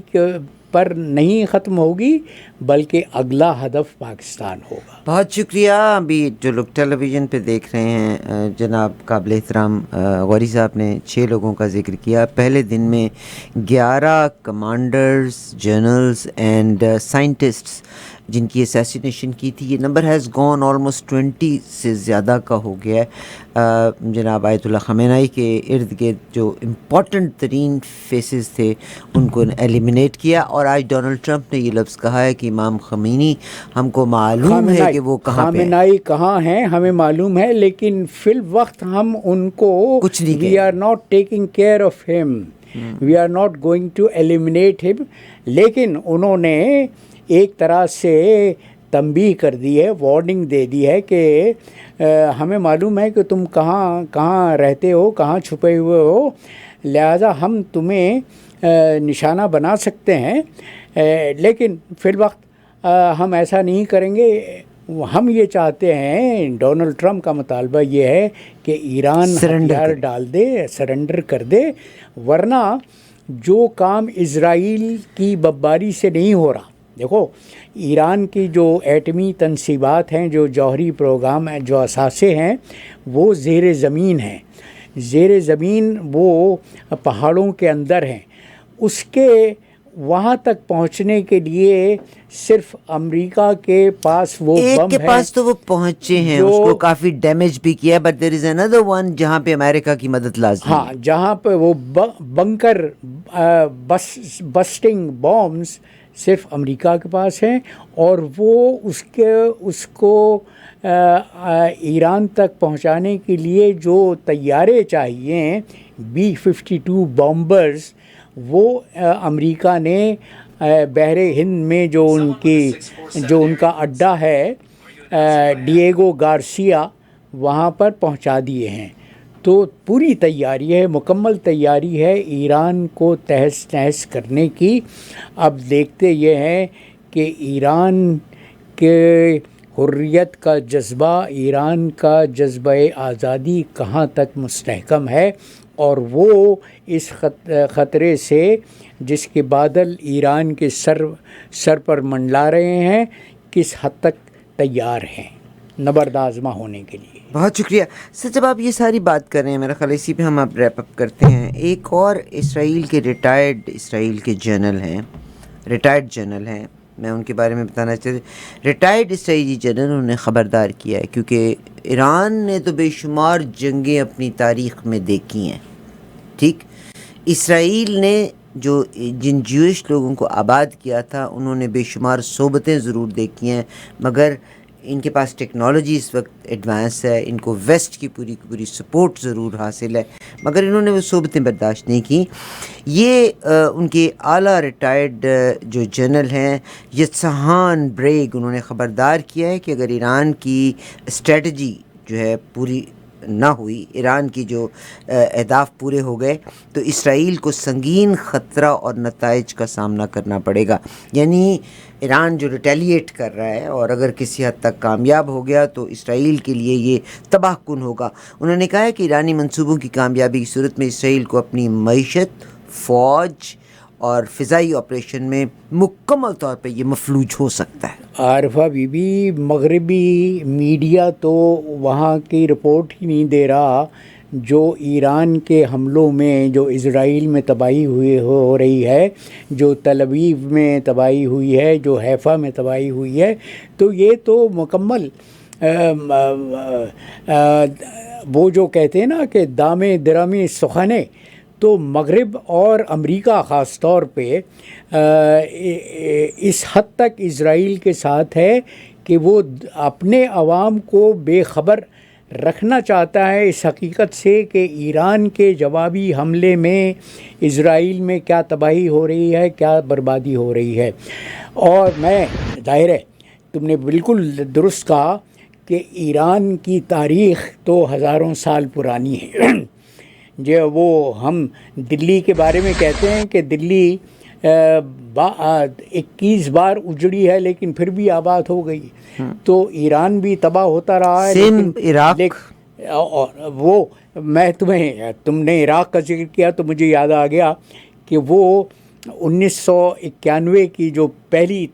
پر نہیں ختم ہوگی، بلکہ اگلا ہدف پاکستان ہوگا. بہت شکریہ. ابھی جو لوگ ٹیلی ویژن پہ دیکھ رہے ہیں، جناب قابل احترام غوری صاحب نے 6 لوگوں کا ذکر کیا. پہلے دن میں 11 کمانڈرز، جنرلز اینڈ سائنٹسٹس جن کی اسیسینیشن کی تھی. یہ نمبر ہیز گون آلموسٹ 20 سے زیادہ کا ہو گیا ہے. جناب آیت اللہ خامنہئی کے ارد گرد جو امپورٹنٹ ترین فیسز تھے ان کو ایلیمنیٹ کیا, اور آج ڈونلڈ ٹرمپ نے یہ لفظ کہا ہے کہ امام خمینی ہم کو معلوم ہے کہ وہ کہاں پہ ہیں. خامنہئی کہاں ہیں ہمیں معلوم ہے, لیکن فی الوقت ہم ان کو کچھ نہیں we are not taking care of ہم, we are not going to eliminate ہم. لیکن انہوں نے ایک طرح سے تنبیہ کر دی ہے, وارننگ دے دی ہے کہ ہمیں معلوم ہے کہ تم کہاں کہاں رہتے ہو, کہاں چھپے ہوئے ہو, لہذا ہم تمہیں نشانہ بنا سکتے ہیں, لیکن فی الوقت ہم ایسا نہیں کریں گے. ہم یہ چاہتے ہیں, ڈونلڈ ٹرمپ کا مطالبہ یہ ہے کہ ایران ہتھیار ڈال دے, سرنڈر کر دے, ورنہ جو کام اسرائیل کی بمباری سے نہیں ہو رہا. دیکھو ایران کی جو ایٹمی تنصیبات ہیں, جو جوہری پروگرام ہیں, جو اثاثے ہیں, وہ زیر زمین ہیں. زیر زمین وہ پہاڑوں کے اندر ہیں. اس کے وہاں تک پہنچنے کے لیے صرف امریکہ کے پاس وہ ایک بم کے پاس تو وہ پہنچے ہیں, اس کو کافی ڈیمیج بھی کیا, but there is another one جہاں پہ امریکہ کی مدد لازمی ہے. ہاں, جہاں پہ وہ بنکر بسٹنگ بامز صرف امریکہ کے پاس ہیں, اور وہ اس کو ایران تک پہنچانے کے لیے جو طیارے چاہیے, B-52 بامبرز, وہ امریکہ نے بحر ہند میں جو ان کا اڈا ہے ڈیگو گارسیا, وہاں پر پہنچا دیے ہیں. تو پوری تیاری ہے, مکمل تیاری ہے ایران کو تہس نہس کرنے کی. اب دیکھتے یہ ہیں کہ ایران کے حریت کا جذبہ, ایران کا جذبہ آزادی کہاں تک مستحکم ہے, اور وہ اس خطرے سے جس کے بادل ایران کے سر پر منڈلا رہے ہیں, کس حد تک تیار ہیں نبردآزما ہونے کے لیے. بہت شکریہ سر. جب آپ یہ ساری بات کر رہے ہیں, میرا خیال اسی پہ ہم اب ریپ اپ کرتے ہیں. ایک اور اسرائیل کے ریٹائرڈ جنرل ہیں, میں ان کے بارے میں بتانا چاہتی ہوں. ریٹائرڈ اسرائیلی جنرل, انہوں نے خبردار کیا ہے, کیونکہ ایران نے تو بے شمار جنگیں اپنی تاریخ میں دیکھی ہیں, ٹھیک. اسرائیل نے جن جوئش لوگوں کو آباد کیا تھا, انہوں نے بے شمار صوبتیں ضرور دیکھی ہیں, مگر ان کے پاس ٹیکنالوجی اس وقت ایڈوانس ہے, ان کو ویسٹ کی پوری سپورٹ ضرور حاصل ہے, مگر انہوں نے وہ صوبتیں برداشت نہیں کی. یہ ان کے اعلیٰ ریٹائرڈ جو جنرل ہیں یتسہان بریگ, انہوں نے خبردار کیا ہے کہ اگر ایران کی اسٹریٹجی جو ہے پوری نہ ہوئی, ایران کی جو اہداف پورے ہو گئے, تو اسرائیل کو سنگین خطرہ اور نتائج کا سامنا کرنا پڑے گا. یعنی ایران جو ریٹیلیٹ کر رہا ہے, اور اگر کسی حد تک کامیاب ہو گیا تو اسرائیل کے لیے یہ تباہ کن ہوگا. انہوں نے کہا ہے کہ ایرانی منصوبوں کی کامیابی کی صورت میں اسرائیل کو اپنی معیشت, فوج اور فضائی آپریشن میں مکمل طور پہ یہ مفلوج ہو سکتا ہے. عارفہ بی بی, مغربی میڈیا تو وہاں کی رپورٹ ہی نہیں دے رہا جو ایران کے حملوں میں جو اسرائیل میں تباہی ہو رہی ہے, جو تل ابیب میں تباہی ہوئی ہے, جو حیفا میں تباہی ہوئی ہے. تو یہ تو مکمل وہ جو کہتے ہیں نا کہ دامے درامے سخنے, تو مغرب اور امریکہ خاص طور پہ اس حد تک اسرائیل کے ساتھ ہے کہ وہ اپنے عوام کو بے خبر رکھنا چاہتا ہے اس حقیقت سے کہ ایران کے جوابی حملے میں اسرائیل میں کیا تباہی ہو رہی ہے, کیا بربادی ہو رہی ہے. اور میں ظاہر ہے تم نے بالکل درست کہا کہ ایران کی تاریخ تو ہزاروں سال پرانی ہے. جو وہ ہم دلی کے بارے میں کہتے ہیں کہ دلی 21 بار اجڑی ہے لیکن پھر بھی آباد ہو گئی. تو ایران بھی تباہ ہوتا رہا ہے, سیم عراق. اور وہ تم نے عراق کا ذکر کیا تو مجھے یاد آ گیا کہ وہ 1991 کی جو پہلی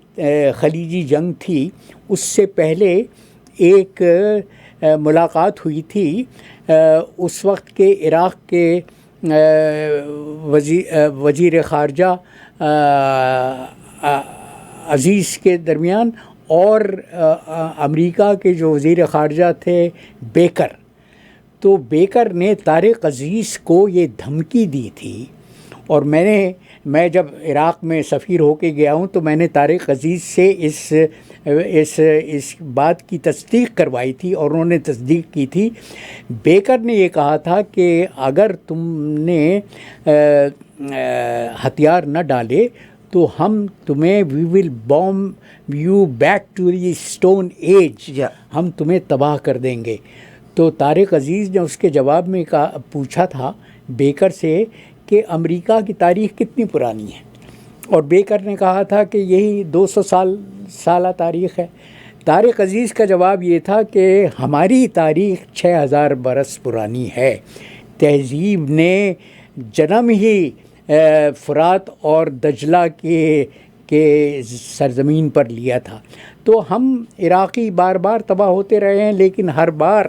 خلیجی جنگ تھی, اس سے پہلے ایک ملاقات ہوئی تھی. اس وقت کے عراق کے وزیر خارجہ عزیز کے درمیان اور امریکا کے جو وزیر خارجہ تھے بیکر، تو بیکر نے طارق عزیز کو یہ دھمکی دی تھی، اور میں جب عراق میں سفیر ہو کے گیا ہوں تو میں نے طارق عزیز سے اس بات کی تصدیق کروائی تھی، اور انہوں نے تصدیق کی تھی۔ بیکر نے یہ کہا تھا کہ اگر تم نے ہتھیار نہ ڈالے تو ہم تمہیں we will bomb you back to the stone age, ہم تمہیں تباہ کر دیں گے۔ تو طارق عزیز نے اس کے جواب میں پوچھا تھا بیکر سے کہ امریکہ کی تاریخ کتنی پرانی ہے، اور بیکر نے کہا تھا کہ یہی 200 سالہ تاریخ ہے۔ طارق عزیز کا جواب یہ تھا کہ ہماری تاریخ 6000 برس پرانی ہے، تہذیب نے جنم ہی فرات اور دجلہ کے سرزمین پر لیا تھا۔ تو ہم عراقی بار بار تباہ ہوتے رہے ہیں، لیکن ہر بار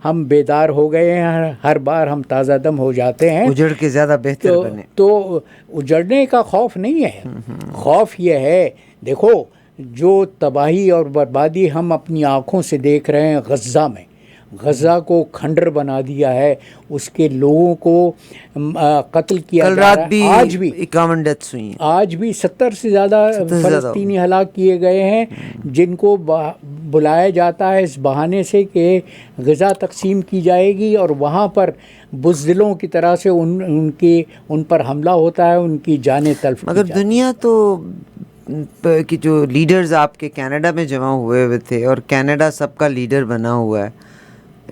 ہم بیدار ہو گئے ہیں، ہر بار ہم تازہ دم ہو جاتے ہیں، اجڑ کے زیادہ بہتر بنے۔ تو اجڑنے کا خوف نہیں ہے، خوف یہ ہے، دیکھو جو تباہی اور بربادی ہم اپنی آنکھوں سے دیکھ رہے ہیں غزہ میں، غزہ کو کھنڈر بنا دیا ہے، اس کے لوگوں کو قتل کیا کل جا رات رہا ہے، بھی آج بھی 51 ڈیتھس ہوئی ہیں، آج بھی 70 سے زیادہ فلسطینی ہلاک کیے گئے ہیں، جن کو بلایا جاتا ہے اس بہانے سے کہ غزہ تقسیم کی جائے گی، اور وہاں پر بزدلوں کی طرح سے ان پر حملہ ہوتا ہے، ان کی جانیں تلف کی مگر جاتی ہیں۔ دنیا تو کہ جو لیڈرز آپ کے کینیڈا میں جمع ہوئے تھے، اور کینیڈا سب کا لیڈر بنا ہوا ہے،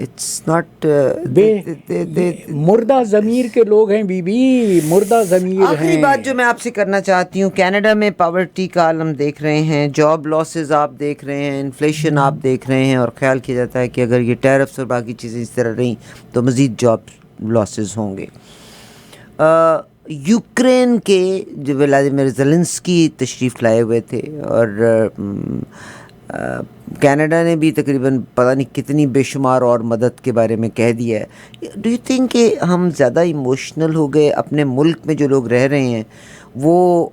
اٹس ناٹ مردہ ضمیر کے لوگ ہیں بی بی، مردہ ضمیر ہیں۔ آخری بات جو میں آپ سے کرنا چاہتی ہوں، کینیڈا میں پاورٹی کا عالم دیکھ رہے ہیں، جاب لاسز آپ دیکھ رہے ہیں، انفلیشن آپ دیکھ رہے ہیں، اور خیال کیا جاتا ہے کہ اگر یہ ٹیرفس اور باقی چیزیں اس طرح رہیں تو مزید جاب لاسز ہوں گے۔ یوکرین کے جو ولادیمیر زیلنسکی تشریف لائے ہوئے تھے، اور کینیڈا نے بھی تقریباً پتہ نہیں کتنی بے شمار اور مدد کے بارے میں کہہ دیا ہے۔ ڈو یو تھنک کہ ہم زیادہ ایموشنل ہو گئے؟ اپنے ملک میں جو لوگ رہ رہے ہیں وہ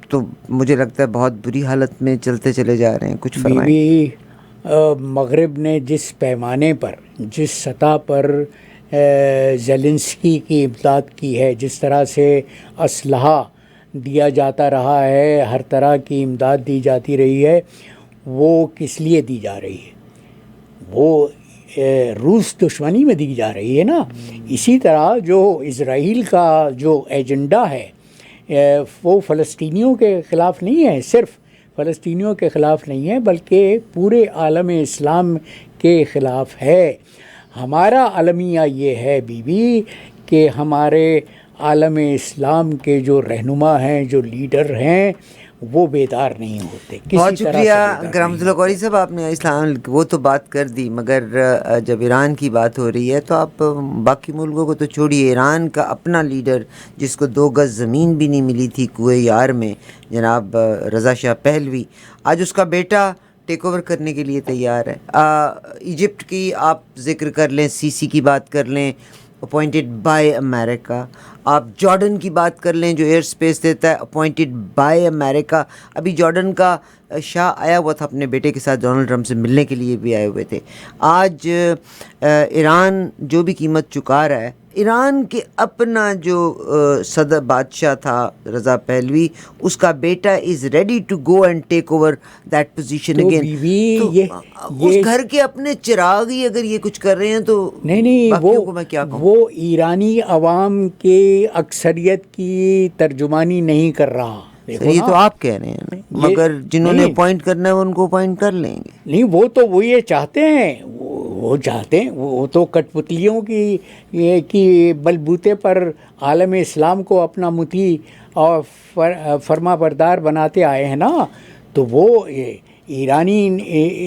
تو مجھے لگتا ہے بہت بری حالت میں چلتے چلے جا رہے ہیں، کچھ فرمائیں۔ بی مغرب نے جس پیمانے پر، جس سطح پر زیلنسکی کی امداد کی ہے، جس طرح سے اسلحہ دیا جاتا رہا ہے، ہر طرح کی امداد دی جاتی رہی ہے، وہ کس لیے دی جا رہی ہے؟ وہ روس دشمنی میں دی جا رہی ہے نا۔ اسی طرح جو اسرائیل کا جو ایجنڈا ہے وہ فلسطینیوں کے خلاف نہیں ہے، صرف فلسطینیوں کے خلاف نہیں ہے، بلکہ پورے عالم اسلام کے خلاف ہے۔ ہمارا المیہ یہ ہے بی بی کہ ہمارے عالم اسلام کے جو رہنما ہیں، جو لیڈر ہیں، وہ بیدار نہیں ہوتے۔ بہت شکریہ کرامت اللہ قوری صاحب، آپ نے اسلام وہ تو بات کر دی، مگر جب ایران کی بات ہو رہی ہے تو آپ باقی ملکوں کو تو چھوڑیے، ایران کا اپنا لیڈر جس کو 2 گز زمین بھی نہیں ملی تھی کوہ یار میں، جناب رضا شاہ پہلوی، آج اس کا بیٹا ٹیک اوور کرنے کے لیے تیار ہے۔ ایجپٹ کی آپ ذکر کر لیں، سی سی کی بات کر لیں، اپوائنٹڈ بائی امریکہ، آپ جارڈن کی بات کر لیں جو ایئر سپیس دیتا ہے، اپوائنٹڈ بائی امریکہ۔ ابھی جارڈن کا شاہ آیا ہوا تھا اپنے بیٹے کے ساتھ، ڈونلڈ ٹرمپ سے ملنے کے لیے بھی آئے ہوئے تھے۔ آج ایران جو بھی قیمت چکا رہا ہے، ایران کے اپنا جو صدر بادشاہ تھا رضا پہلوی، اس کا بیٹا is ready to go and take over that position again. اس گھر کے اپنے چراغ ہی اگر یہ کچھ کر رہے ہیں تو نہیں، باقیوں کو میں کیا کہوں؟ وہ ایرانی عوام کے اکثریت کی ترجمانی نہیں کر رہا۔ یہ تو آپ کہہ رہے ہیں، مگر جنہوں نے اپوائنٹ کرنا ہے ان کو اپوائنٹ کر لیں گے۔ نہیں، وہ یہ چاہتے ہیں، وہ چاہتے ہیں، وہ تو کٹ پتلیوں کی بلبوتے پر عالم اسلام کو اپنا مطیع اور فرما بردار بناتے آئے ہیں نا۔ تو وہ ایرانی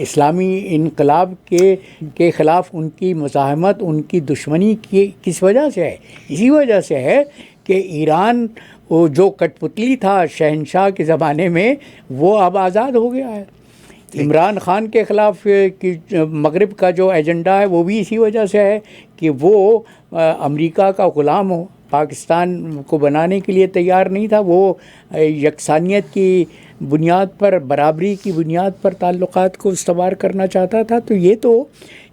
اسلامی انقلاب کے خلاف ان کی مزاحمت، ان کی دشمنی کس وجہ سے ہے؟ اسی وجہ سے ہے کہ ایران وہ جو کٹ پتلی تھا شہنشاہ کے زمانے میں، وہ اب آزاد ہو گیا ہے۔ عمران خان کے خلاف مغرب کا جو ایجنڈا ہے وہ بھی اسی وجہ سے ہے کہ وہ امریکہ کا غلام پاکستان کو بنانے کے لیے تیار نہیں تھا، وہ یکسانیت کی بنیاد پر، برابری کی بنیاد پر تعلقات کو استوار کرنا چاہتا تھا. تو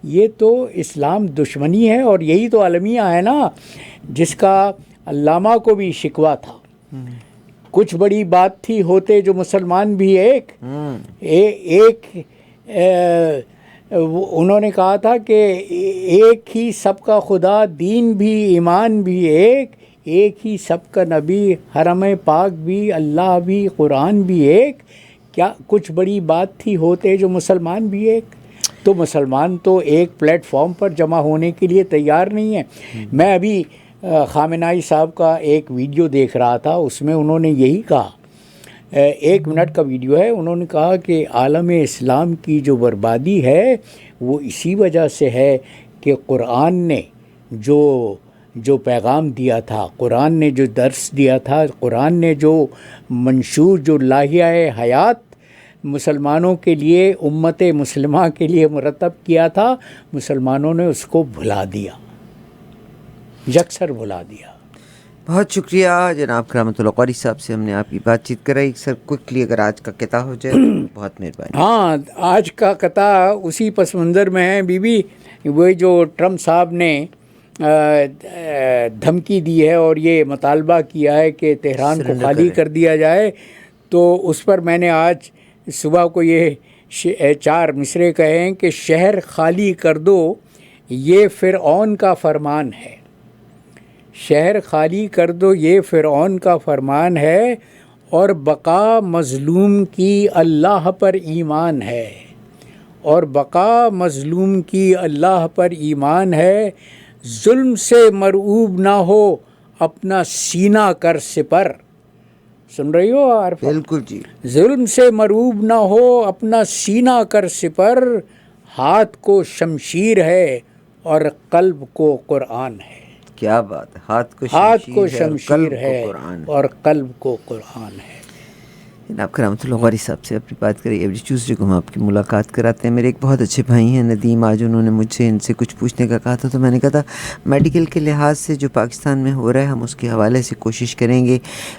یہ تو اسلام دشمنی ہے، اور یہی تو المیہ ہے نا جس کا علامہ کو بھی شکوہ تھا. کچھ بڑی بات تھی ہوتے جو مسلمان بھی ایک انہوں نے کہا تھا کہ ایک ہی سب کا خدا، دین بھی ایمان بھی ایک ہی سب کا نبی، حرم پاک بھی، اللہ بھی، قرآن بھی ایک. کیا کچھ بڑی بات تھی ہوتے جو مسلمان بھی ایک؟ تو مسلمان تو ایک پلیٹ فارم پر جمع ہونے کے لیے تیار نہیں ہے. میں ابھی خامنائی صاحب کا ایک ویڈیو دیکھ رہا تھا، اس میں انہوں نے یہی کہا، 1 منٹ کا ویڈیو ہے. انہوں نے کہا کہ عالم اسلام کی جو بربادی ہے وہ اسی وجہ سے ہے کہ قرآن نے جو پیغام دیا تھا، قرآن نے جو درس دیا تھا، قرآن نے جو منشور، جو لائحہ حیات مسلمانوں کے لیے، امت مسلمہ کے لیے مرتب کیا تھا، مسلمانوں نے اس کو بھلا دیا، یکسر بھلا دیا. بہت شکریہ جناب کرامت اللہ قاری صاحب سے ہم نے آپ کی بات چیت کرائی. سر کوئکلی اگر آج کا قطع ہو جائے تو بہت مہربانی. ہاں، آج کا قطع اسی پس منظر میں ہے بی بی. وہی جو ٹرمپ صاحب نے دھمکی دی ہے اور یہ مطالبہ کیا ہے کہ تہران کو خالی کر دیا جائے، تو اس پر میں نے آج صبح کو یہ 4 مصرے کہے ہیں کہ شہر خالی کر دو، یہ فرعون کا فرمان ہے. شہر خالی کر دو، یہ فرعون کا فرمان ہے، اور بقا مظلوم کی اللہ پر ایمان ہے، اور بقا مظلوم کی اللہ پر ایمان ہے. ظلم سے مرعوب نہ ہو، اپنا سینہ کر سپر. سن رہی ہو عارفہ؟ بالکل جی. ظلم سے مرعوب نہ ہو، اپنا سینہ کر سپر. ہاتھ کو شمشیر ہے اور قلب کو قرآن ہے. کیا بات ہے. ہاتھ کو شمشیر ہے اور قلب کو قرآن ہے. جناب کرامت اللہ قاری صاحب سے اپنی بات کری. ایوری ٹیوزڈے کو ہم آپ کی ملاقات کراتے ہیں. میرے ایک بہت اچھے بھائی ہیں ندیم، آج انہوں نے مجھ سے ان سے کچھ پوچھنے کا کہا تھا، تو میں نے کہا تھا میڈیکل کے لحاظ سے جو پاکستان میں ہو رہا ہے ہم اس کے حوالے سے کوشش کریں گے.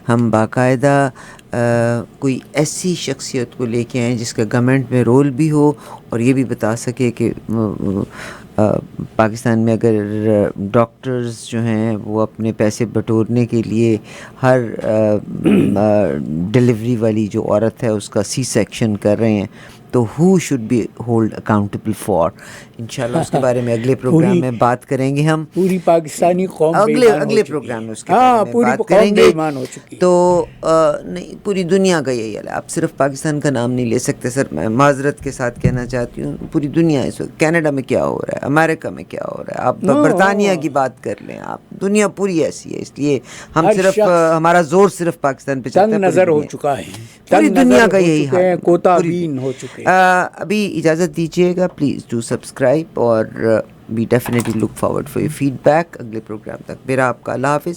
ہم باقاعدہ کوئی ایسی شخصیت کو لے کے آئیں جس کا گورنمنٹ میں رول بھی ہو اور یہ بھی بتا سکے کہ پاکستان میں اگر ڈاکٹرز جو ہیں وہ اپنے پیسے بٹورنے کے لیے ہر ڈیلیوری والی جو عورت ہے اس کا سی سیکشن کر رہے ہیں، تو who should be hold accountable for. انشاءاللہ اس کے بارے میں اگلے پروگرام میں بات کریں گے. ہم پوری پاکستانی قوم اگلے پروگرام میں اس کے بارے میں بات کریں گے. تو نہیں، پوری دنیا کا یہی حال ہے. آپ صرف پاکستان کا نام نہیں لے سکتے سر. میں معذرت کے ساتھ کہنا چاہتی ہوں، پوری دنیا اس وقت، کینیڈا میں کیا ہو رہا ہے، امریکہ میں کیا ہو رہا ہے، آپ برطانیہ کی بات کر لیں، آپ دنیا پوری ایسی ہے. اس لیے ہم صرف ہمارا زور صرف پاکستان پہ چلتا ہے. نظر ہو چکا ہے، پوری دنیا کا یہی حال ہے، کوتا بین ہو چکے. ابھی اجازت دیجیے گا، پلیز ڈو سبسکرائب، اور we definitely look forward for your feedback. اگلے پروگرام تک میرا آپ کا اللہ حافظ.